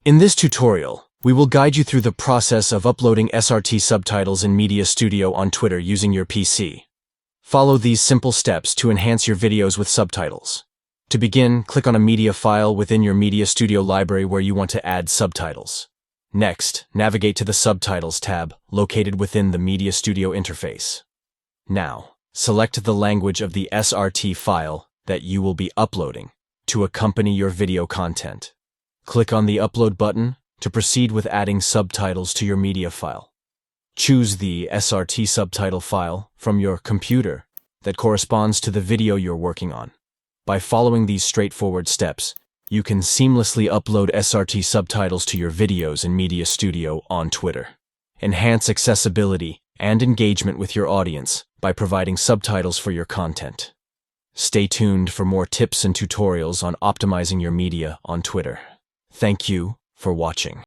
In this tutorial, we will guide you through the process of uploading SRT subtitles in Media Studio on Twitter using your PC. Follow these simple steps to enhance your videos with subtitles. To begin, click on a media file within your Media Studio library where you want to add subtitles. Next, navigate to the Subtitles tab located within the Media Studio interface. Now, select the language of the SRT file that you will be uploading to accompany your video content. Click on the Upload button to proceed with adding subtitles to your media file. Choose the SRT subtitle file from your computer that corresponds to the video you're working on. By following these straightforward steps, you can seamlessly upload SRT subtitles to your videos in Media Studio on Twitter. Enhance accessibility and engagement with your audience by providing subtitles for your content. Stay tuned for more tips and tutorials on optimizing your media on Twitter. Thank you for watching.